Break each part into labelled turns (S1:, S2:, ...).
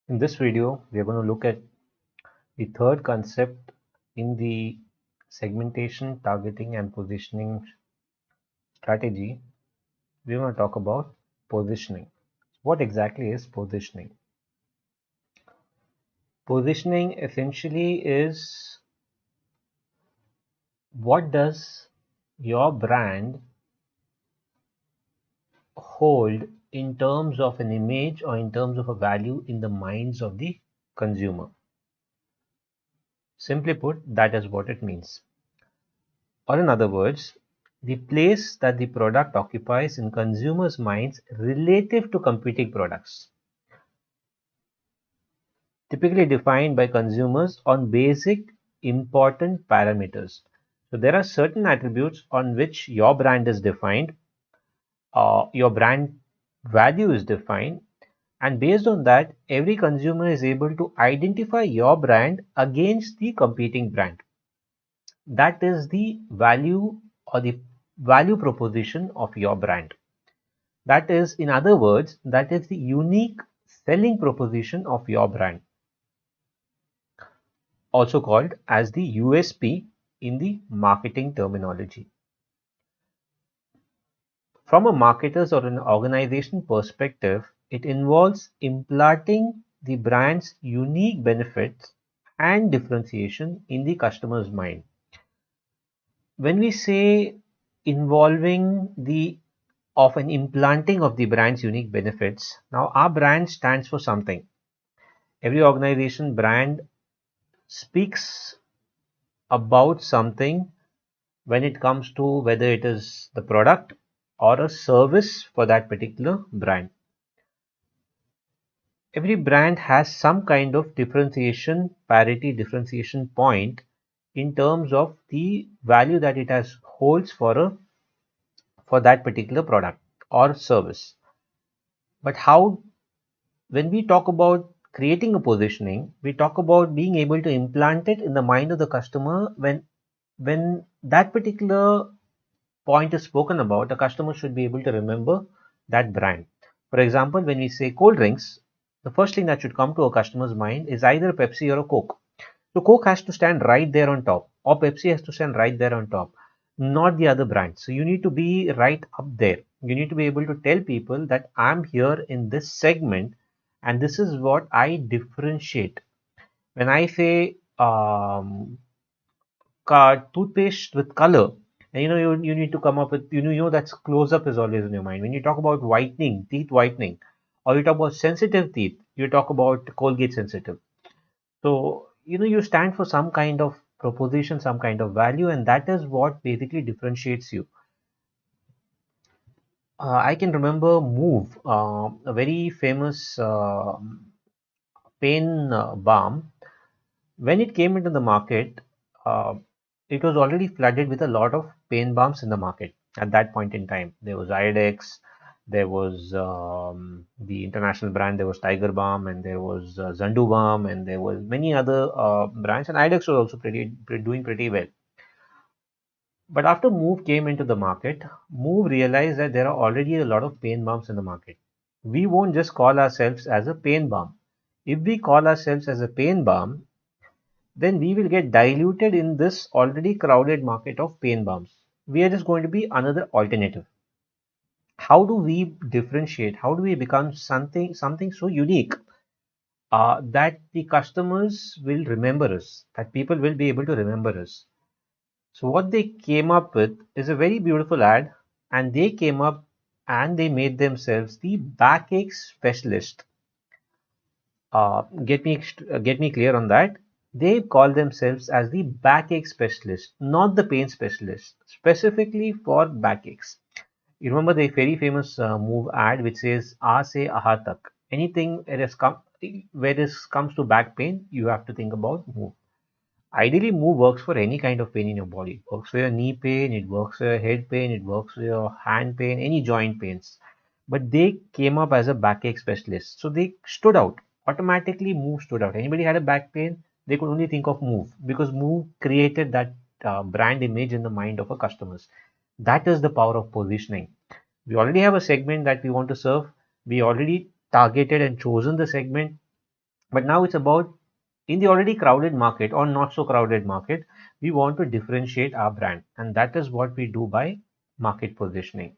S1: In this video, we are going to look at the third concept in the segmentation, targeting, and positioning strategy. We want to talk about positioning. What exactly is positioning? Positioning essentially is what does your brand hold in terms of an image or in terms of a value in the minds of the consumer. Simply put, that is what it means. Or in other words, the place that the product occupies in consumers' minds relative to competing products, typically defined by consumers on basic important parameters. So there are certain attributes on which your brand is defined, your brand value is defined, and based on that, every consumer is able to identify your brand against the competing brand. That is the value or the value proposition of your brand. That is, in other words, that is the unique selling proposition of your brand, also called as the USP in the marketing terminology. From a marketer's or an organization perspective, it involves implanting the brand's unique benefits and differentiation in the customer's mind. When we say involving the of an implanting of the brand's unique benefits, now our brand stands for something. Every organization brand speaks about something when it comes to whether it is the product or a service for that particular brand. Every brand has some kind of differentiation, parity differentiation point in terms of the value that it has holds for that particular product or service. But how, when we talk about creating a positioning, we talk about being able to implant it in the mind of the customer when that particular point is spoken about, the customer should be able to remember that brand. For example, when we say cold drinks, the first thing that should come to a customer's mind is either a Pepsi or a Coke. So Coke has to stand right there on top, or Pepsi has to stand right there on top, not the other brand. So you need to be right up there. You need to be able to tell people that I'm here in this segment and this is what I differentiate. When I say toothpaste with color, and you need to come up with that's close up is always in your mind. When you talk about whitening, teeth whitening, or you talk about sensitive teeth, you talk about Colgate sensitive. So you stand for some kind of proposition, some kind of value, and that is what basically differentiates you. I can remember Move, a very famous pain balm. When it came into the market, uh, it was already flooded with a lot of pain balms in the market at that point in time. There was Iodex, there was the international brand, there was Tiger Balm, and there was Zandu Balm, and there was many other brands. And Iodex was also doing pretty well. But after Move came into the market, Move realized that there are already a lot of pain balms in the market. We won't just call ourselves as a pain balm. If we call ourselves as a pain balm, then we will get diluted in this already crowded market of pain balms. We are just going to be another alternative. How do we differentiate? How do we become something so unique that the customers will remember us, that people will be able to remember us? So what they came up with is a very beautiful ad, and they came up and they made themselves the backache specialist. Get me clear on that. They call themselves as the backache specialist, not the pain specialist, specifically for backaches. You remember the very famous Move ad which says "Ah se aha tak." Anything where it comes to back pain, you have to think about Move. Ideally, Move works for any kind of pain in your body. It works for your knee pain, it works for your head pain, it works for your hand pain, any joint pains. But they came up as a backache specialist. So they stood out. Automatically, Move stood out. Anybody had a back pain, they could only think of Move because Move created that brand image in the mind of our customers. That is the power of positioning. We already have a segment that we want to serve. We already targeted and chosen the segment. But now it's about, in the already crowded market or not so crowded market, we want to differentiate our brand, and that is what we do by market positioning.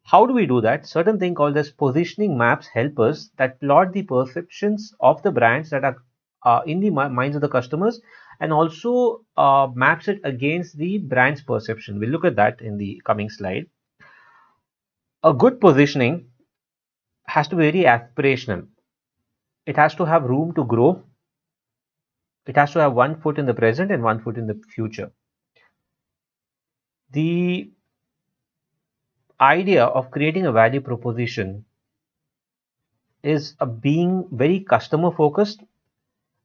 S1: How do we do that? Certain thing called as positioning maps help us that plot the perceptions of the brands that are in the minds of the customers, and also maps it against the brand's perception. We'll look at that in the coming slide. A good positioning has to be very aspirational. It has to have room to grow. It has to have one foot in the present and one foot in the future. The idea of creating a value proposition is being very customer focused,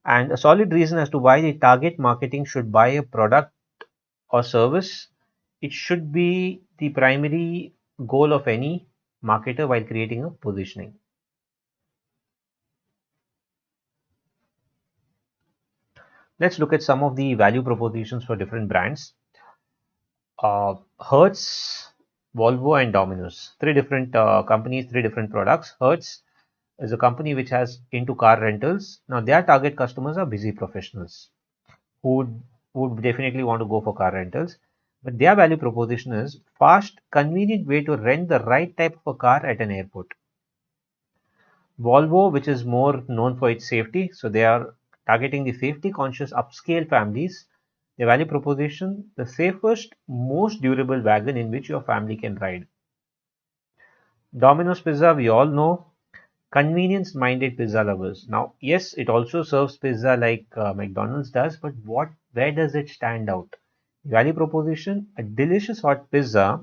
S1: and a solid reason as to why the target marketing should buy a product or service. It should be the primary goal of any marketer while creating a positioning. Let's look at some of the value propositions for different brands. Hertz, Volvo, and Domino's. Three different companies, three different products. Hertz is a company which has into car rentals. Now their target customers are busy professionals who would definitely want to go for car rentals. But their value proposition is fast, convenient way to rent the right type of a car at an airport. Volvo, which is more known for its safety, so they are targeting the safety conscious upscale families. The value proposition, the safest, most durable wagon in which your family can ride. Domino's Pizza, we all know, convenience minded pizza lovers. Now, yes, it also serves pizza like McDonald's does, but where does it stand out? Value proposition, a delicious hot pizza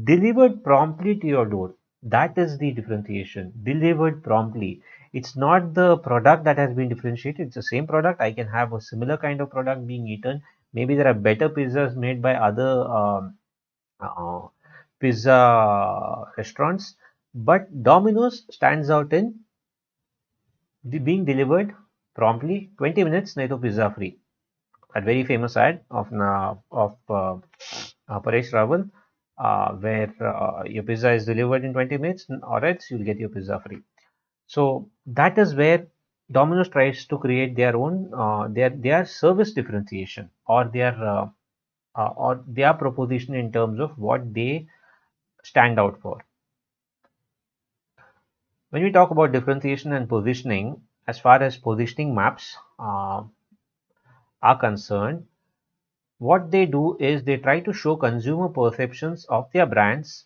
S1: delivered promptly to your door. That is the differentiation. Delivered promptly. It's not the product that has been differentiated. It's the same product. I can have a similar kind of product being eaten. Maybe there are better pizzas made by other uh, pizza restaurants, but Domino's stands out in being delivered promptly. 20 minutes, nahi to pizza free. A very famous ad of Paresh Rawal, where your pizza is delivered in 20 minutes, or else you'll get your pizza free. So that is where Domino's tries to create their own their service differentiation, or their proposition in terms of what they stand out for. When we talk about differentiation and positioning, as far as positioning maps are concerned, what they do is they try to show consumer perceptions of their brands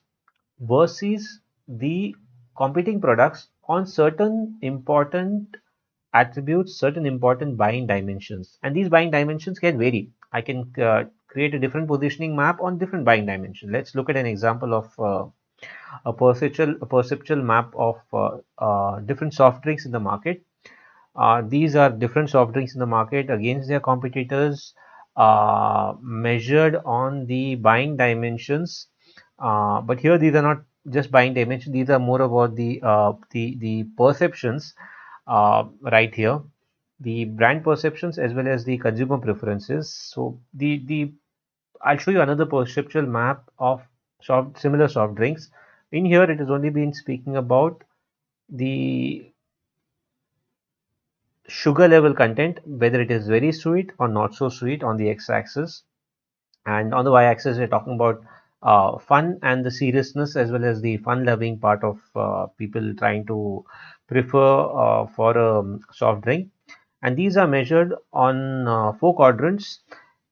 S1: versus the competing products on certain important attributes, certain important buying dimensions. And these buying dimensions can vary. I can create a different positioning map on different buying dimensions. Let's look at an example of a perceptual map of different soft drinks in the market. These are different soft drinks in the market against their competitors, measured on the buying dimensions. But here, these are not just buying dimensions; these are more about the perceptions. Right here, the brand perceptions as well as the consumer preferences. So the I'll show you another perceptual map of similar soft drinks. In here, it has only been speaking about the sugar level content, whether it is very sweet or not so sweet on the x-axis, and on the y-axis we're talking about fun and the seriousness as well as the fun loving part of people trying to prefer for a soft drink. And these are measured on four quadrants.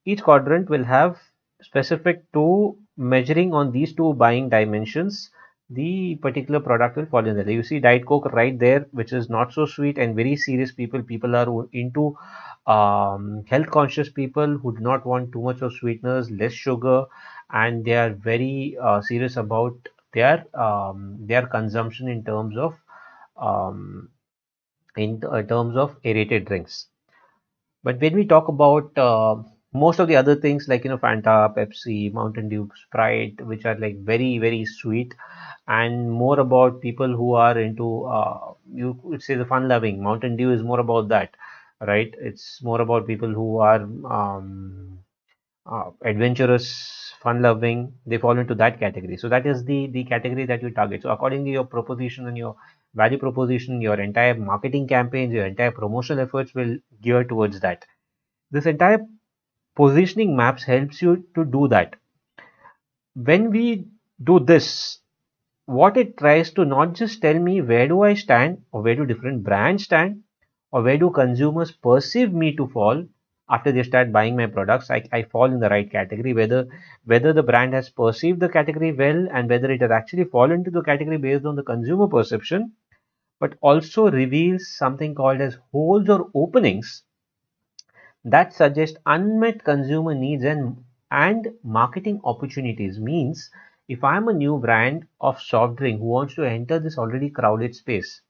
S1: Each quadrant will have specific to measuring on these two buying dimensions. The particular product will fall in there. You see Diet Coke right there, which is not so sweet and very serious people. People are into health conscious people who do not want too much of sweeteners, less sugar, and they are very serious about their consumption in terms of um, in terms of aerated drinks. But when we talk about most of the other things like Fanta, Pepsi, Mountain Dew, Sprite, which are like very very sweet, and more about people who are into you could say the fun loving. Mountain Dew is more about that, right? It's more about people who are adventurous, fun loving. They fall into that category. So that is the category that you target. So accordingly, your proposition and your value proposition, your entire marketing campaigns, your entire promotional efforts will gear towards that. This entire positioning maps helps you to do that. When we do this, what it tries to not just tell me where do I stand or where do different brands stand or where do consumers perceive me to fall after they start buying my products. I fall in the right category, whether the brand has perceived the category well and whether it has actually fallen into the category based on the consumer perception, but also reveals something called as holes or openings that suggest unmet consumer needs and marketing opportunities. Means if I'm a new brand of soft drink who wants to enter this already crowded space,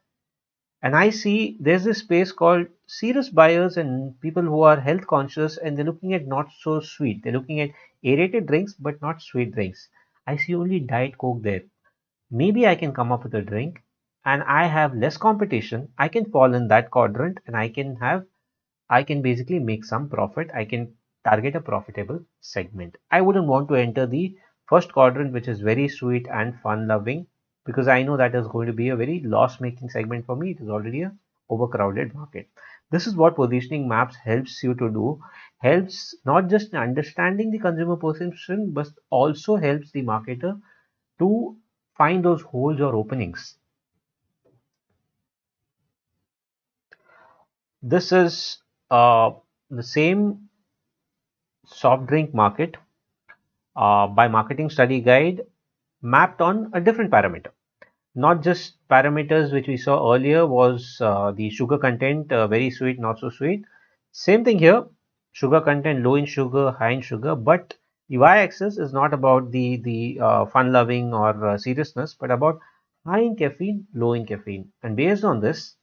S1: and I see there's this space called serious buyers and people who are health conscious and they're looking at not so sweet, they're looking at aerated drinks but not sweet drinks. I see only diet coke there. Maybe I can come up with a drink and I have less competition. I can fall in that quadrant and I can basically make some profit. I can target a profitable segment. I wouldn't want to enter the first quadrant, which is very sweet and fun loving, because I know that is going to be a very loss making segment for me. It is already a overcrowded market. This is what positioning maps helps you to do, helps not just in understanding the consumer perception, but also helps the marketer to find those holes or openings. This is the same soft drink market by marketing study guide mapped on a different parameter. Not just parameters which we saw earlier was the sugar content, very sweet, not so sweet. Same thing here, sugar content, low in sugar, high in sugar, but the y-axis is not about the fun loving or seriousness, but about high in caffeine, low in caffeine. And based on this,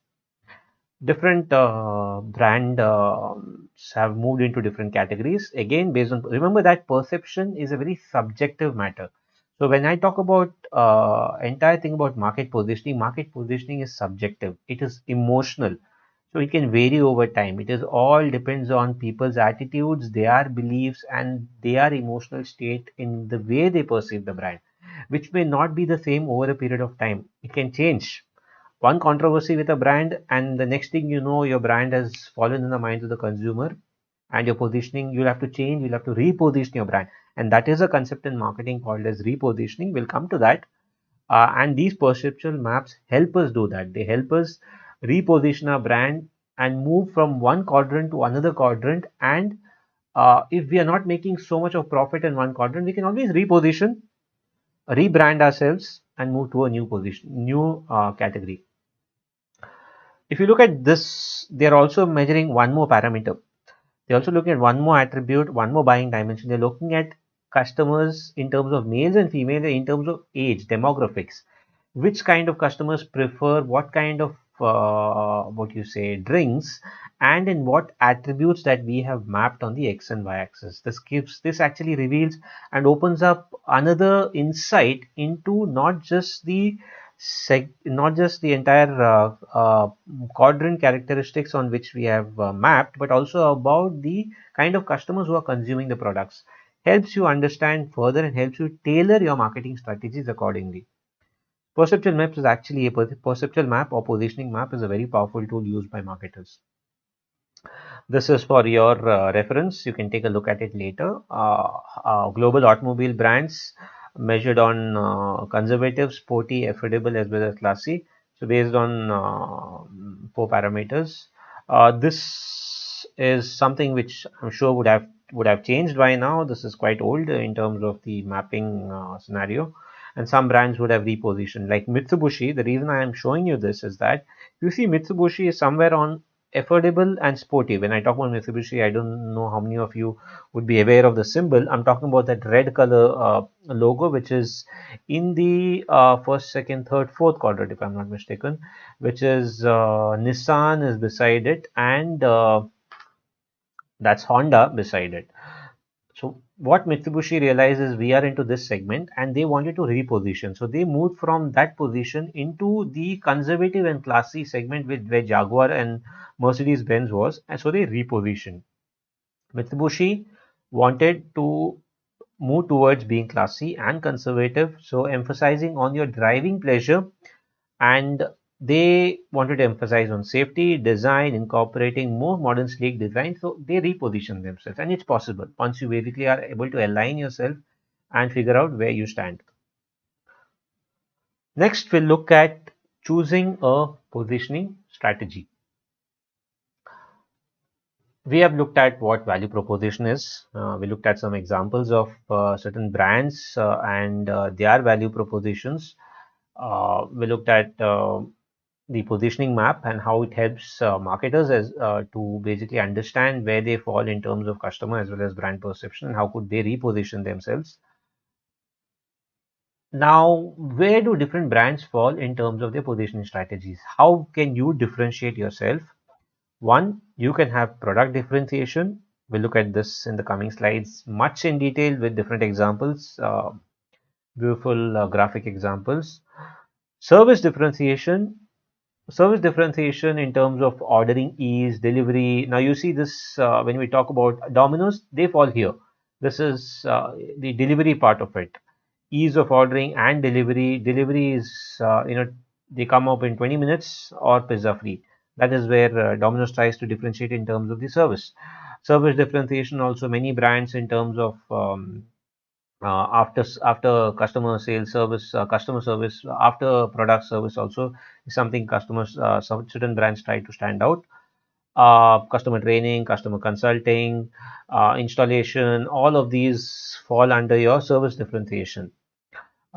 S1: different brand have moved into different categories again based on, remember that perception is a very subjective matter. So when I talk about entire thing about market positioning is subjective, it is emotional, so it can vary over time. It is all depends on people's attitudes, their beliefs and their emotional state in the way they perceive the brand, which may not be the same over a period of time. It can change one controversy with a brand and the next thing you know your brand has fallen in the minds of the consumer and your positioning, you'll have to change, you'll have to reposition your brand, and that is a concept in marketing called as repositioning. We'll come to that. And these perceptual maps help us do that. They help us reposition our brand and move from one quadrant to another quadrant, and if we are not making so much of profit in one quadrant, we can always reposition, rebrand ourselves and move to a new position, new category. If you look at this, they're also measuring one more parameter. They're also looking at one more attribute, one more buying dimension. They're looking at customers in terms of males and females, in terms of age, demographics. Which kind of customers prefer what kind of what you say drinks, and in what attributes that we have mapped on the x and y axis. This actually reveals and opens up another insight into not just the entire quadrant characteristics on which we have mapped, but also about the kind of customers who are consuming the products. Helps you understand further and helps you tailor your marketing strategies accordingly. Perceptual maps is actually a perceptual map or positioning map is a very powerful tool used by marketers. This is for your reference. You can take a look at it later. Global automobile brands measured on conservative, sporty, affordable, as well as classy. So based on four parameters, this is something which I'm sure would have changed by now. This is quite old in terms of the mapping scenario, and some brands would have repositioned. Like Mitsubishi, the reason I am showing you this is that you see Mitsubishi is somewhere on affordable and sporty. When I talk about Mitsubishi, I don't know how many of you would be aware of the symbol. I'm talking about that red color logo, which is in the first, second, third, fourth quadrant, if I'm not mistaken, which is Nissan is beside it, and that's Honda beside it. So what Mitsubishi realized is we are into this segment and they wanted to reposition. So they moved from that position into the conservative and classy segment where Jaguar and Mercedes-Benz was, and so they repositioned. Mitsubishi wanted to move towards being classy and conservative, so emphasizing on your driving pleasure and They wanted to emphasize on safety, design, incorporating more modern sleek design. So they reposition themselves, and it's possible once you basically are able to align yourself and figure out where you stand. Next, we'll look at choosing a positioning strategy. We have looked at what value proposition is. We looked at some examples of certain brands and their value propositions. We looked at the positioning map and how it helps marketers as to basically understand where they fall in terms of customer as well as brand perception and how could they reposition themselves. Now, where do different brands fall in terms of their positioning strategies? How can you differentiate yourself? One, you can have product differentiation. We'll look at this in the coming slides much in detail with different examples, beautiful graphic examples. Service differentiation. Service differentiation in terms of ordering ease, delivery. Now you see this when we talk about Domino's, they fall here. This is the delivery part of it. Ease of ordering and delivery. Delivery is, they come up in 20 minutes or pizza free. That is where Domino's tries to differentiate in terms of the service. Service differentiation also many brands in terms of after customer sales service, customer service after product service also is something customers some certain brands try to stand out. Customer training, customer consulting, installation, all of these fall under your service differentiation.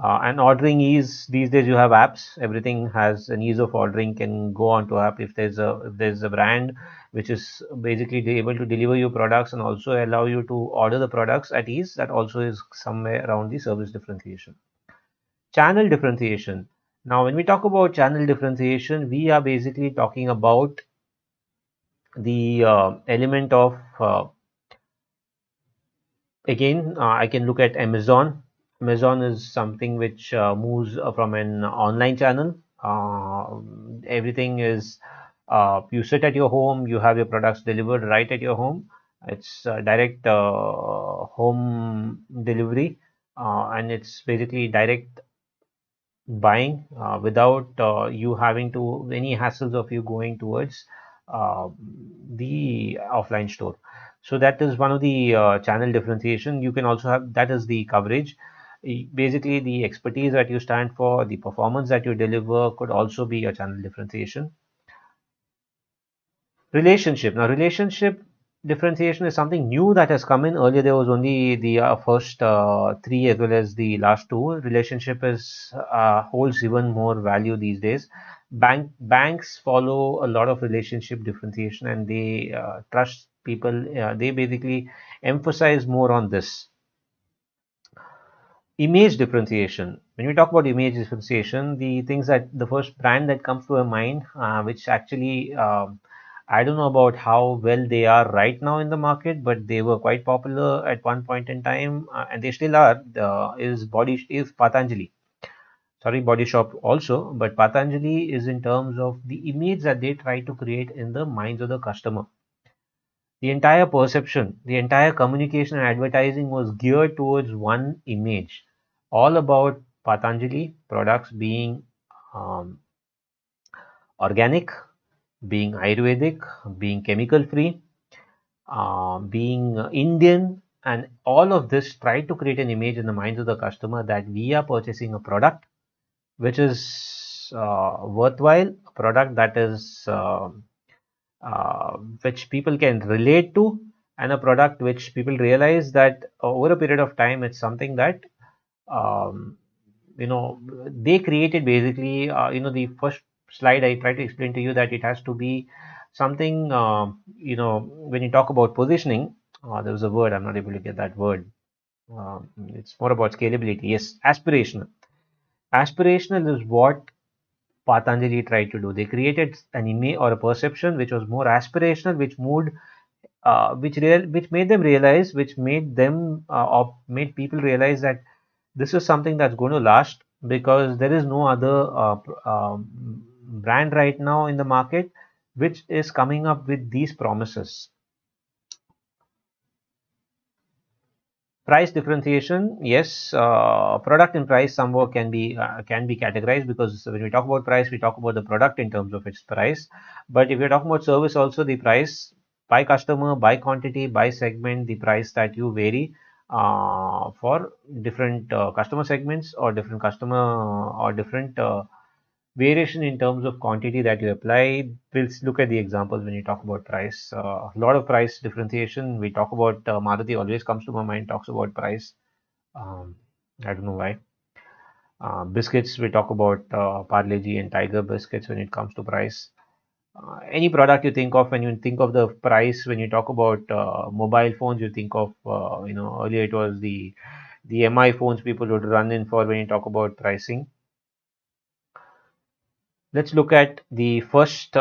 S1: And ordering ease, these days you have apps, everything has an ease of ordering, can go onto app if there's a brand which is basically able to deliver you products and also allow you to order the products at ease, that also is somewhere around the service differentiation. Channel differentiation. Now when we talk about channel differentiation, we are basically talking about the element of again, I can look at Amazon. Amazon is something which moves from an online channel. Everything is, you sit at your home, you have your products delivered right at your home. It's direct home delivery, and it's basically direct buying without you having to any hassles of you going towards uh, the offline store. So that is one of the channel differentiation. You can also have, that is the coverage. Basically the expertise that you stand for, the performance that you deliver could also be a channel differentiation. Relationship. Now, relationship differentiation is something new that has come in. Earlier, there was only the first three as well as the last two. Relationship is holds even more value these days. Banks follow a lot of relationship differentiation, and they trust people. They basically emphasize more on this. Image differentiation. When we talk about image differentiation, the things that the first brand that comes to our mind, which actually I don't know about how well they are right now in the market, but they were quite popular at one point in time, and they still are. Is Patanjali. Sorry, Body Shop also, but Patanjali is in terms of the image that they try to create in the minds of the customer. The entire perception, the entire communication and advertising was geared towards one image, all about Patanjali products being um, organic, being Ayurvedic, being chemical free, being Indian, and all of this tried to create an image in the minds of the customer that we are purchasing a product which is worthwhile, a product that is which people can relate to, and a product which people realize that over a period of time it's something that um, they created basically. The first slide I tried to explain to you that it has to be something. When you talk about positioning, there was a word, I'm not able to get that word. It's more about scalability. Yes, aspirational. Aspirational is what Patanjali tried to do. They created an image or a perception which was more aspirational, which moved, which made them realize, which made them or made people realize that this is something that's going to last, because there is no other brand right now in the market which is coming up with these promises. Price differentiation, yes, product and price somewhat can be categorized, because when we talk about price, we talk about the product in terms of its price. But if you're talking about service, also the price by customer, by quantity, by segment, the price that you vary for different customer segments, or different customer, or different variation in terms of quantity that you apply. We'll look at the examples when you talk about price. A lot of price differentiation. We talk about Maruti always comes to my mind, talks about price. Um, I don't know why. Biscuits, we talk about Parle-G and Tiger biscuits when it comes to price. Any product you think of when you think of the price, when you talk about mobile phones, you think of, earlier it was the MI phones people would run in for when you talk about pricing. Let's look at the first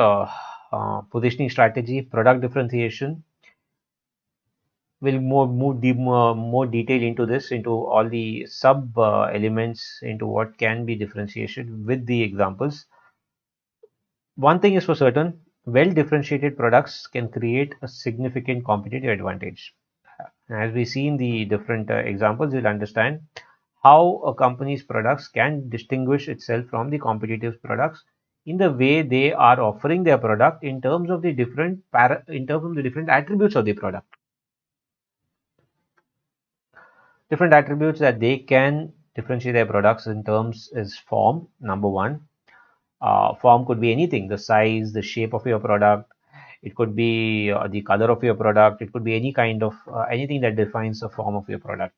S1: positioning strategy, product differentiation. We'll more detail into this, into all the sub elements, into what can be differentiation with the examples. One thing is for certain, well differentiated products can create a significant competitive advantage. As we see in the different examples, you'll understand how a company's products can distinguish itself from the competitive products in the way they are offering their product, in terms of the in terms of the different attributes of the product. Different attributes that they can differentiate their products in terms is form, number one. Form could be anything, the size, the shape of your product. It could be the color of your product. It could be any kind of anything that defines the form of your product.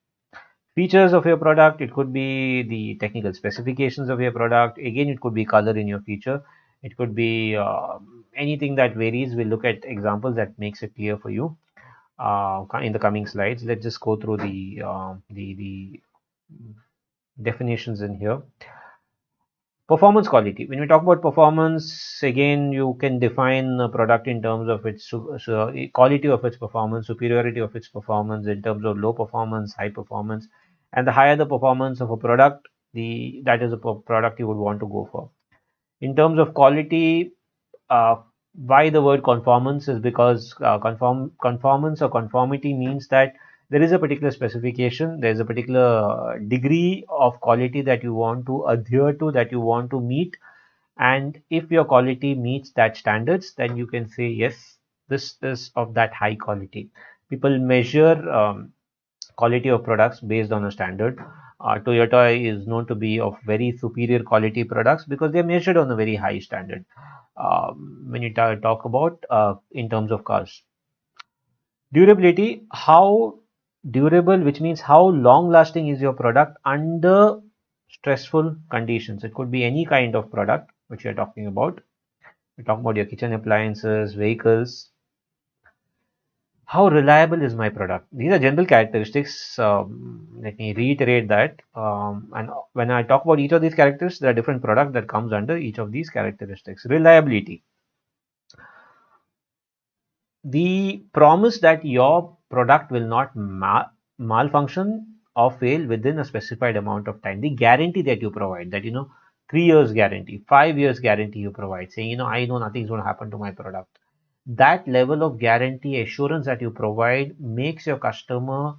S1: Features of your product, it could be the technical specifications of your product. Again, it could be color in your feature. It could be anything that varies. We'll look at examples that makes it clear for you in the coming slides. Let's just go through the definitions in here. Performance quality. When we talk about performance, again, you can define a product in terms of its quality of its performance, superiority of its performance, in terms of low performance, high performance, and the higher the performance of a product, the that is a product you would want to go for. In terms of quality, uh, why the word conformance is because conformance or conformity means that there is a particular specification, there is a particular degree of quality that you want to adhere to, that you want to meet, and if your quality meets that standards, then you can say yes, this is of that high quality. People measure quality of products based on a standard. Toyota is known to be of very superior quality products because they're measured on a very high standard. When you talk about in terms of cars, durability, how durable, which means how long lasting is your product under stressful conditions. It could be any kind of product which you're talking about. We're talking about your kitchen appliances, vehicles. How reliable is my product? These are general characteristics. Let me reiterate that. And when I talk about each of these characteristics, there are different products that comes under each of these characteristics. Reliability. The promise that your product will not malfunction or fail within a specified amount of time. The guarantee that you provide, that 3 years guarantee, 5 years guarantee you provide, saying I know nothing's going to happen to my product. That level of guarantee assurance that you provide makes your customer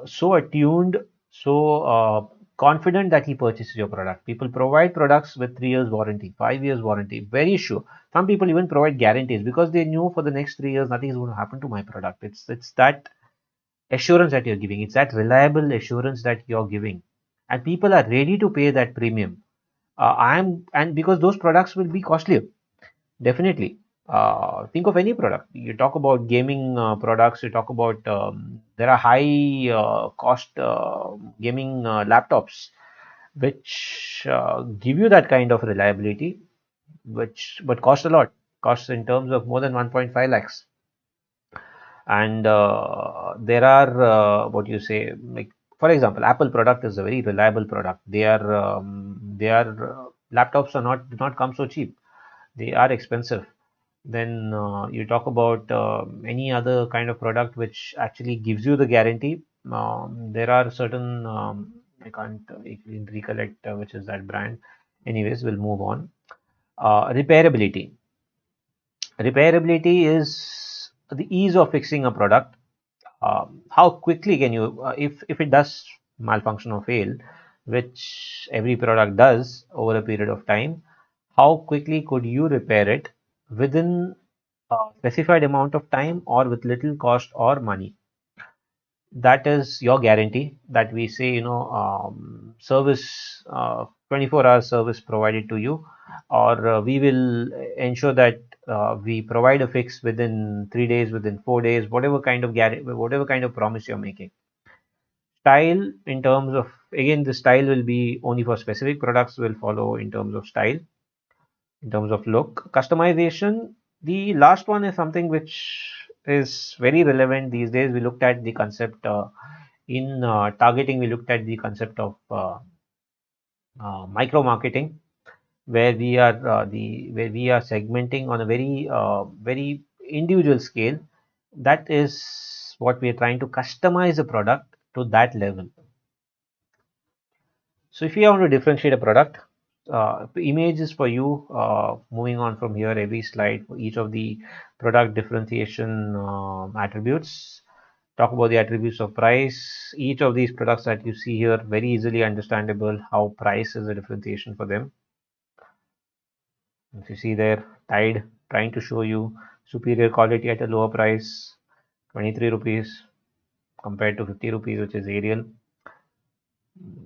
S1: so attuned, so confident that he purchases your product. People provide products with 3 years warranty, 5 years warranty, very sure. Some people even provide guarantees because they knew for the next 3 years nothing is going to happen to my product. It's that assurance that you're giving. It's that reliable assurance that you're giving, and people are ready to pay that premium. And because those products will be costlier. Definitely. Think of any product. You talk about gaming products. You talk about there are high cost gaming laptops which give you that kind of reliability, which but cost a lot. Costs in terms of more than 1.5 lakhs. And there are what you say, like for example, Apple product is a very reliable product. Their laptops are not do not come so cheap. They are expensive. Then you talk about any other kind of product which actually gives you the guarantee. There are certain I can't recollect which is that brand. Anyways, we'll move on. Repairability. Repairability is the ease of fixing a product. how quickly can you, if it does malfunction or fail, which every product does over a period of time, how quickly could you repair it within a specified amount of time or with little cost or money? That is your guarantee that we say, service, 24-hour service provided to you, or we will ensure that we provide a fix within 3 days, within 4 days, whatever kind of whatever kind of promise you're making. Style, in terms of, again, the style will be only for specific products, will follow in terms of style, in terms of look. Customization, the last one is something which is very relevant these days. We looked at the concept in targeting, we looked at the concept of micro marketing, where we are segmenting on a very individual scale. That is what we are trying to customize a product to that level. So if you want to differentiate a product, images for you, moving on from here, every slide for each of the product differentiation attributes. Talk about the attributes of price. Each of these products that you see here, very easily understandable how price is a differentiation for them. If you see there, Tide trying to show you superior quality at a lower price, 23 rupees compared to 50 rupees, which is Ariel.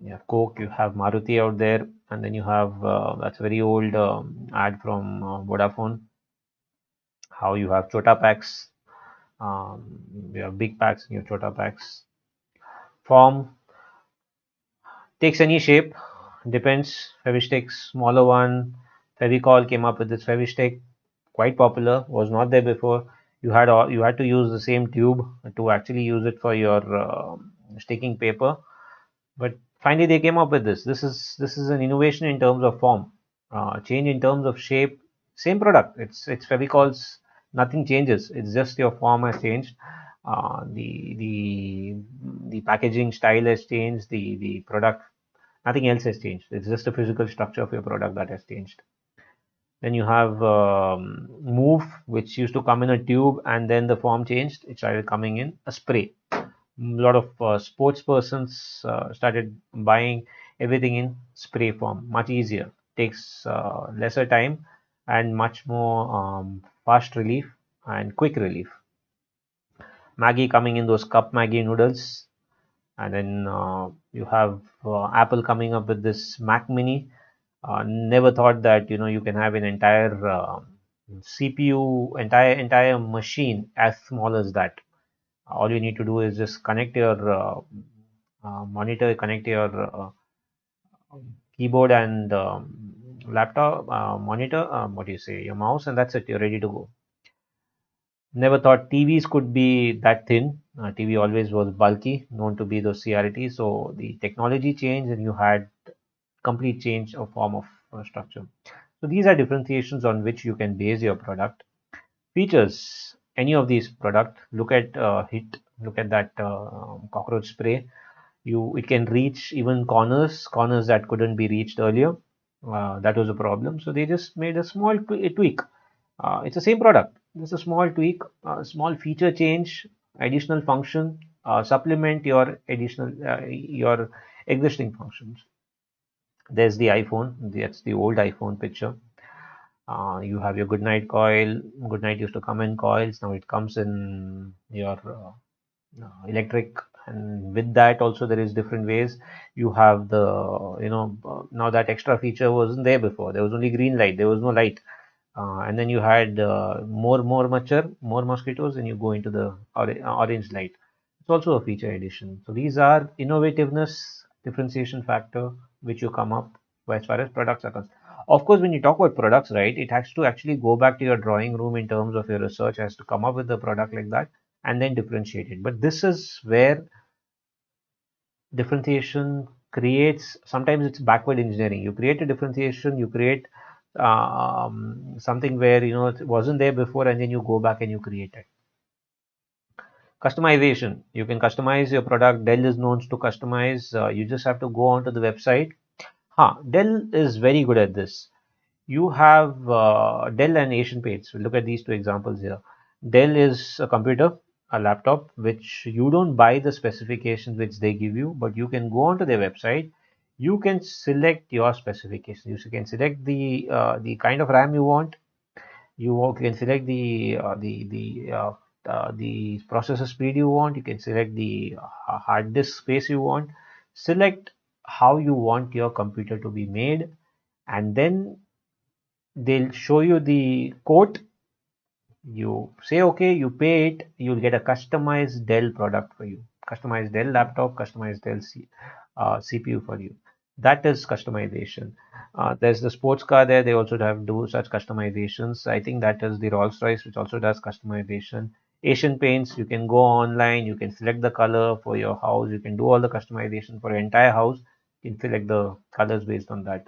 S1: You have Coke, you have Maruti out there, and then you have that's a very old ad from Vodafone. How you have Chota packs, you have big packs and you have Chota packs. Form takes any shape, depends. Fevistick, smaller one. Fevicol came up with this Fevistick, quite popular, was not there before. You had to use the same tube to actually use it for your sticking paper. But finally, they came up with this. This is an innovation in terms of form, change in terms of shape. Same product. It's Fevicol's. Nothing changes. It's just your form has changed. The packaging style has changed. The product. Nothing else has changed. It's just the physical structure of your product that has changed. Then you have Move, which used to come in a tube, and then the form changed. It started coming in a spray. A lot of sports persons started buying everything in spray form. Much easier, takes lesser time, and much more fast relief and quick relief. Maggie coming in those cup Maggie noodles, and then you have Apple coming up with this Mac Mini. Never thought that you can have an entire CPU, entire machine as small as that. All you need to do is just connect your monitor, connect your keyboard and laptop monitor, what do you say, your mouse, and that's it. You're ready to go. Never thought TVs could be that thin. TV always was bulky, known to be those CRT. So the technology changed, and you had complete change of form of structure. So these are differentiations on which you can base your product. Features, any of these product, look at hit, look at that cockroach spray. It can reach even corners that couldn't be reached earlier. That was a problem. So they just made a small tweak. It's the same product. Just a small tweak, small feature change, additional function, supplement your your existing functions. There's the iPhone. That's the old iPhone picture. You have your goodnight coil. Goodnight used to come in coils. Now it comes in your electric, and with that also there is different ways. You have the now that extra feature wasn't there before. There was only green light. There was no light. And then you had more mosquitoes, and you go into the orange light. It's also a feature addition. So these are innovativeness, differentiation factor, which you come up as far as products are concerned. Of course, when you talk about products, right, it has to actually go back to your drawing room in terms of your research, has to come up with a product like that and then differentiate it. But this is where differentiation creates, sometimes it's backward engineering. You create a differentiation, you create something where it wasn't there before, and then you go back and you create it. Customization, you can customize your product. Dell is known to customize. You just have to go onto the website. Dell is very good at this. You have Dell and Asian Paints. We'll look at these two examples here. Dell is a computer. a laptop which you don't buy the specifications which they give you, but you can go onto their website. You can select your specifications. You can select the kind of RAM you want. You can select the processor speed you want. You can select the hard disk space you want. Select how you want your computer to be made, and then they'll show you the quote. You say okay, you pay it, you'll get a customized Dell product for you, customized Dell laptop, customized Dell CPU for you. That is customization. There's the sports car there, they also have do such customizations. I think that is the Rolls Royce, which also does customization. Asian Paints, you can go online, you can select the color for your house, you can do all the customization for your entire house, you can select the colors based on that.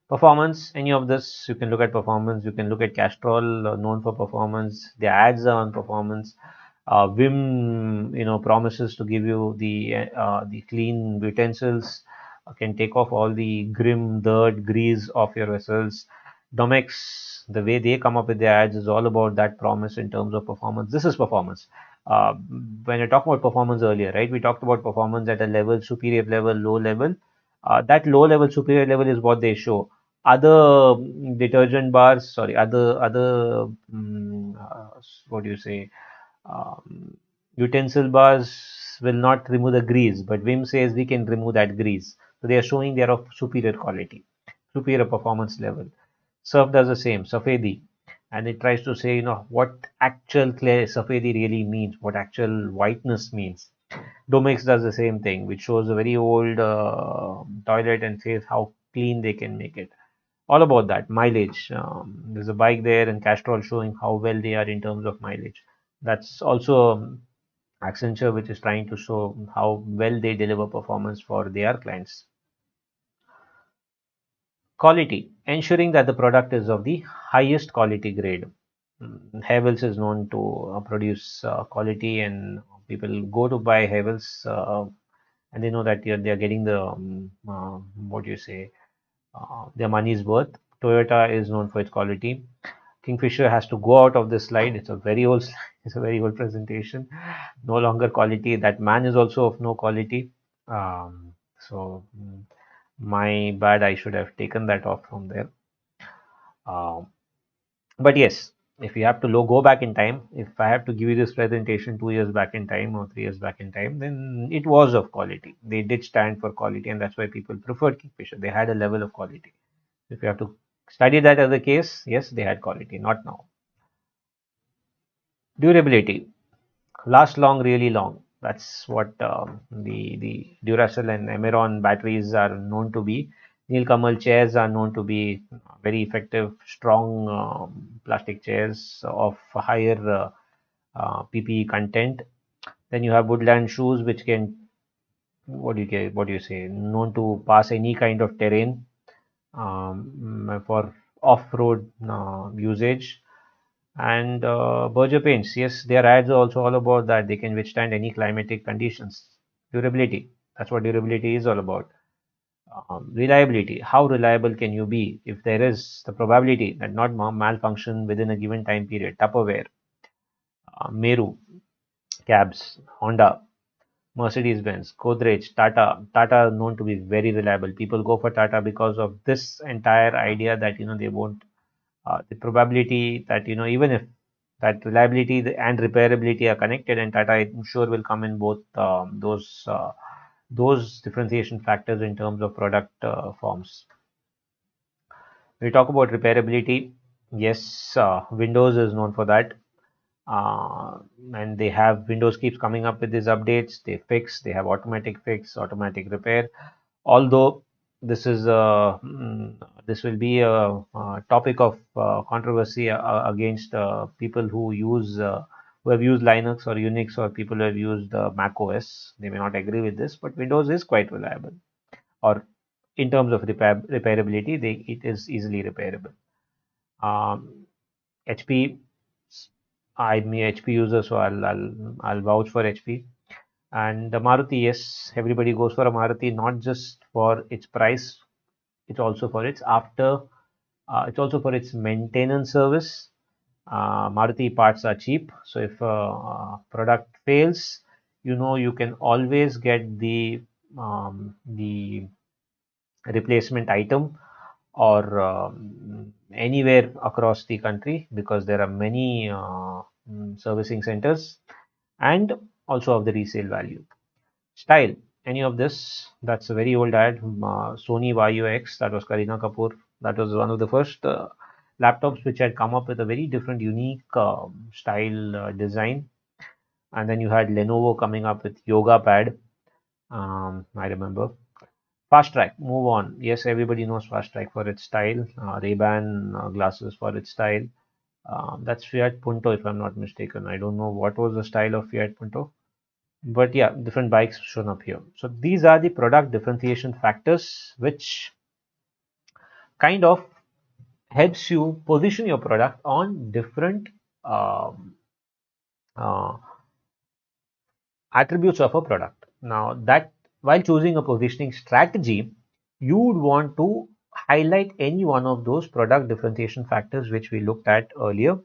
S1: Performance, any of this, you can look at performance. You can look at Castrol, known for performance. The ads are on performance. Vim, promises to give you the clean utensils, can take off all the grim dirt, grease off your vessels. Domex, the way they come up with their ads is all about that promise in terms of performance. This is performance. Uh, when I talked about performance earlier, right? We talked about performance at a level, superior level, low level. That low level, superior level is what they show. Other detergent bars, sorry, other what do you say, um, utensil bars will not remove the grease, but Vim says we can remove that grease. So they are showing they are of superior quality, superior performance level. Surf does the same, Safedi, and it tries to say, what actual clear Safedi really means, what actual whiteness means. Domex does the same thing, which shows a very old toilet and says how clean they can make it. All about that mileage. There's a bike there, and Castrol showing how well they are in terms of mileage. That's also Accenture, which is trying to show how well they deliver performance for their clients. Quality, ensuring that the product is of the highest quality grade. Havels is known to produce quality, and people go to buy Havels, and they know that they're getting the what do you say, their money's worth. Toyota is known for its quality. Kingfisher has to go out of this slide. It's a very old slide. It's a very old presentation. No longer quality. That man is also of no quality. So my bad. I should have taken that off from there. Um, but yes, if you have to go back in time, if I have to give you this presentation 2 years back in time or 3 years back in time, then it was of quality. They did stand for quality, and that's why people preferred Kingfisher. They had a level of quality. If you have to study that as a case, yes, they had quality, not now. Durability, last long, really long. That's what the Duracell and Emeron batteries are known to be. Nilkamal chairs are known to be very effective, strong plastic chairs of higher PPE content. Then you have woodland shoes, which can what do you say, known to pass any kind of terrain for off-road usage. And Berger paints, yes, their ads are also all about that. They can withstand any climatic conditions. Durability, that's what durability is all about. Reliability, how reliable can you be if there is the probability that not malfunction within a given time period. Tupperware, Meru, cabs, Honda, Mercedes-Benz, Godrej, Tata. Tata are known to be very reliable. People go for Tata because of this entire idea that they won't the probability that even if that reliability and repairability are connected, and Tata I'm sure will come in both those differentiation factors in terms of product forms. We talk about repairability. Yes, Windows is known for that, uh, and they have Windows keeps coming up with these updates. They fix, they have automatic fix, automatic repair. Although this is this will be a topic of controversy against people who have used Linux or Unix, or people who have used Mac OS. They may not agree with this, but Windows is quite reliable, or in terms of repairability, it is easily repairable. Um, HP, I'm a HP user, so I'll vouch for HP. And the Maruti, yes, everybody goes for a Maruti, not just for its price, it's also for its maintenance service. Maruti parts are cheap, so if a product fails, you can always get the replacement item or anywhere across the country, because there are many servicing centers, and also of the resale value. Style, any of this, that's a very old ad. Sony YUX, that was Kareena Kapoor. That was one of the first laptops which had come up with a very different, unique style design. And then you had Lenovo coming up with Yoga Pad. I remember. Fast Track, move on. Yes, everybody knows Fast Track for its style. Ray-Ban glasses for its style. That's Fiat Punto, if I'm not mistaken. I don't know what was the style of Fiat Punto. But yeah, different bikes shown up here. So these are the product differentiation factors which kind of helps you position your product on different um, uh, attributes of a product. Now that while choosing a positioning strategy, you would want to highlight any one of those product differentiation factors which we looked at earlier,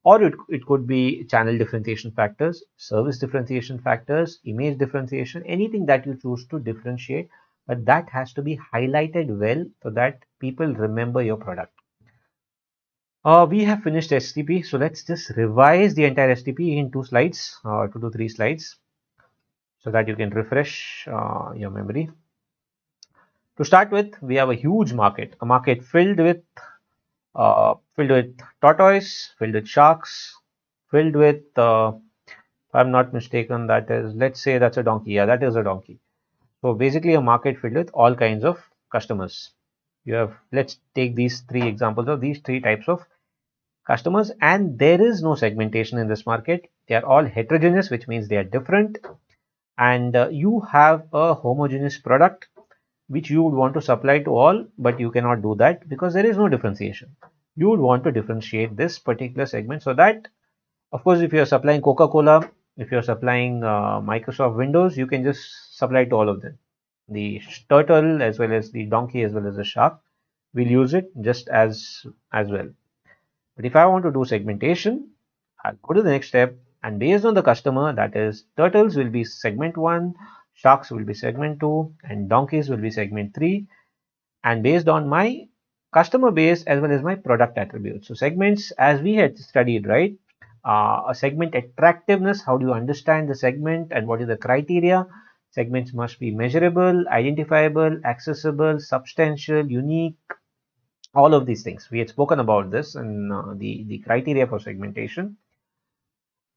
S1: or it could be channel differentiation factors, service differentiation factors, image differentiation, anything that you choose to differentiate, but that has to be highlighted well so that people remember your product. We have finished STP, so let's just revise the entire STP in 2 slides, 2 to 3 slides, so that you can refresh your memory. To start with, we have a huge market, a market filled with tortoise, filled with sharks, filled with if I'm not mistaken, that is, let's say that's a donkey. Yeah, that is a donkey. So basically a market filled with all kinds of customers. You have, let's take these three examples of these three types of customers, and there is no segmentation in this market. They are all heterogeneous, which means they are different, and you have a homogeneous product which you would want to supply to all, but you cannot do that because there is no differentiation. You would want to differentiate this particular segment so that, of course, if you're supplying Coca-Cola, if you're supplying Microsoft Windows, you can just supply to all of them. The turtle as well as the donkey as well as the shark will use it just as well. But if I want to do segmentation, I'll go to the next step, and based on the customer, that is, turtles will be segment 1, sharks will be segment 2, and donkeys will be segment 3, and based on my customer base as well as my product attributes. So segments, as we had studied, right? A segment attractiveness, how do you understand the segment and what is the criteria? Segments must be measurable, identifiable, accessible, substantial, unique, all of these things. We had spoken about this and the criteria for segmentation.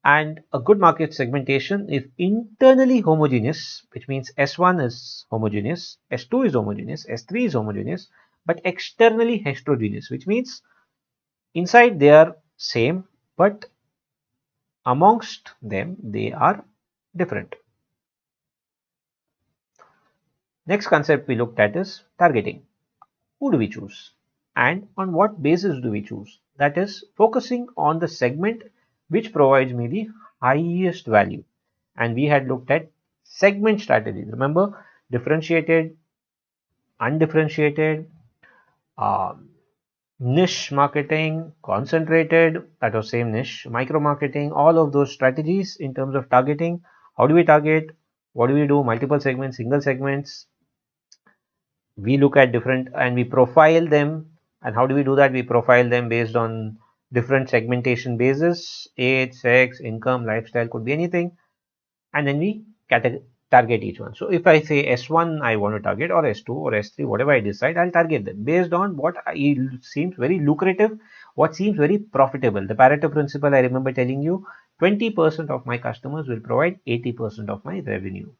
S1: And a good market segmentation is internally homogeneous, which means S1 is homogeneous, S2 is homogeneous, S3 is homogeneous, but externally heterogeneous, which means inside they are same, but amongst them they are different. Next concept we looked at is targeting. Who do we choose? And on what basis do we choose? That is, focusing on the segment which provides me the highest value. And we had looked at segment strategies. Remember, differentiated, undifferentiated, um, niche marketing, concentrated, that was same niche, micro marketing, all of those strategies in terms of targeting. How do we target? What do we do? Multiple segments, single segments. We look at different and we profile them. And how do we do that? We profile them based on different segmentation basis, age, sex, income, lifestyle, could be anything, and then we target each one. So if I say S1 I want to target, or S2 or S3, whatever I decide, I'll target them based on what seems very lucrative, what seems very profitable. The Pareto principle, I remember telling you, 20% of my customers will provide 80% of my revenue.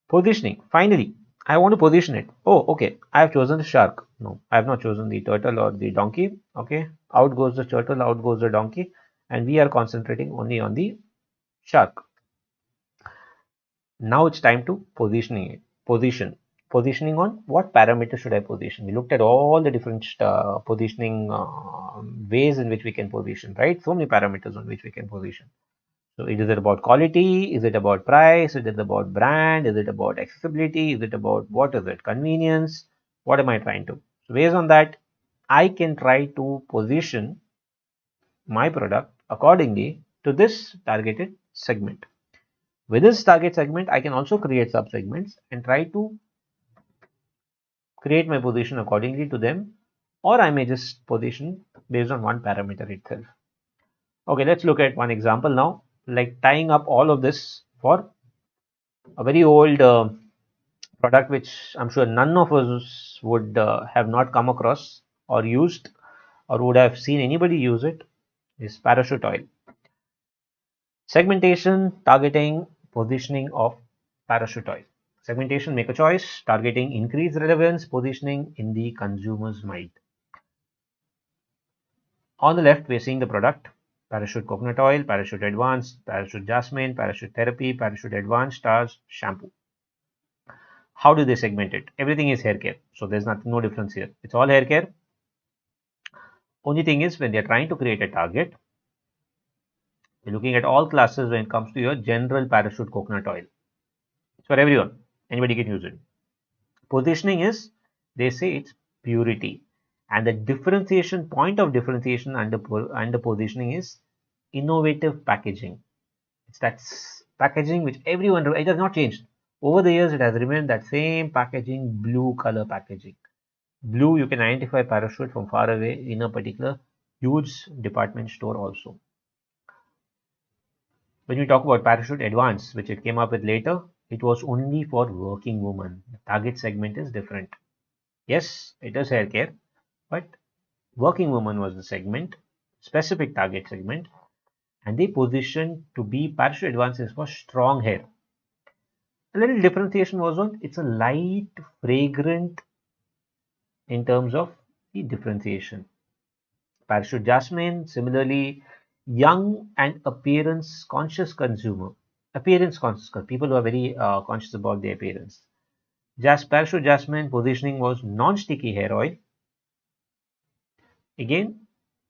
S1: Positioning. Finally, I want to position it. Oh, okay. I have chosen the shark. No, I have not chosen the turtle or the donkey. Okay. Out goes the turtle, out goes the donkey. And we are concentrating only on the shark. Now it's time to positioning it. Positioning on what parameter should I position? We looked at all the different positioning ways in which we can position, right? So many parameters on which we can position. So is it about quality? Is it about price? Is it about brand? Is it about accessibility? Is it about what is it? Convenience? What am I trying to? So based on that, I can try to position my product accordingly to this targeted segment. With this target segment, I can also create sub-segments and try to create my position accordingly to them, or I may just position based on one parameter itself. Okay, let's look at one example now, like tying up all of this for a very old product which I'm sure none of us would have not come across or used or would have seen anybody use it, is parachute oil. Segmentation, targeting, positioning of parachute oil. Segmentation, make a choice. Targeting, increase relevance. Positioning in the consumer's mind. On the left, we're seeing the product: Parachute coconut oil, Parachute advanced, Parachute jasmine, Parachute therapy, Parachute advanced stars, shampoo. How do they segment it? Everything is hair care, so there's nothing, no difference here. It's all hair care. Only thing is, when they're trying to create a target, you're looking at all classes when it comes to your general Parachute coconut oil. It's for everyone. Anybody can use it. Positioning is, they say it's purity, and the differentiation point of differentiation under positioning is innovative packaging. It's that packaging which everyone, it has not changed over the years. It has remained that same packaging, blue color packaging. Blue, you can identify Parachute from far away in a particular huge department store also. When we talk about Parachute Advance, which it came up with later, it was only for working women. The target segment is different. Yes, it is hair care, but working woman was the segment, specific target segment, and they positioned to be Parachute Advances for strong hair. A little differentiation was on, it's a light, fragrant in terms of the differentiation. Parachute Jasmine, similarly, young and appearance conscious consumer. Appearance conscious, people who are very conscious about their appearance. Parachute Jasmine positioning was non-sticky hair oil. Again,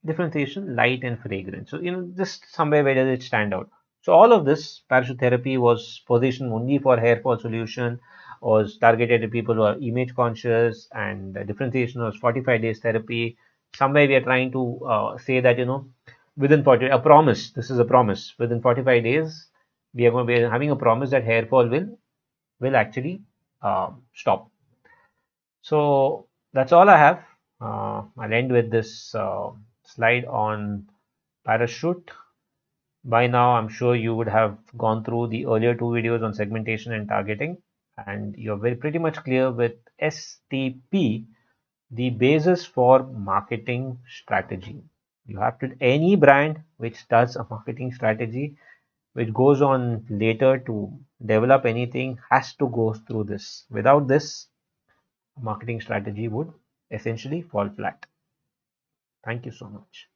S1: differentiation, light and fragrant. So, just somewhere where does it stand out? So, all of this parachute therapy was positioned only for hair fall solution, was targeted at people who are image conscious, and the differentiation was 45 days therapy. Somewhere we are trying to say that, within 40, a promise, this is a promise, within 45 days, we are going to be having a promise that hair fall will actually stop. So that's all I have. I'll end with this slide on parachute. By now, I'm sure you would have gone through the earlier two videos on segmentation and targeting, and you're pretty much clear with STP, the basis for marketing strategy. You have to, any brand which does a marketing strategy, which goes on later to develop anything, has to go through this. Without this, marketing strategy would essentially fall flat. Thank you so much.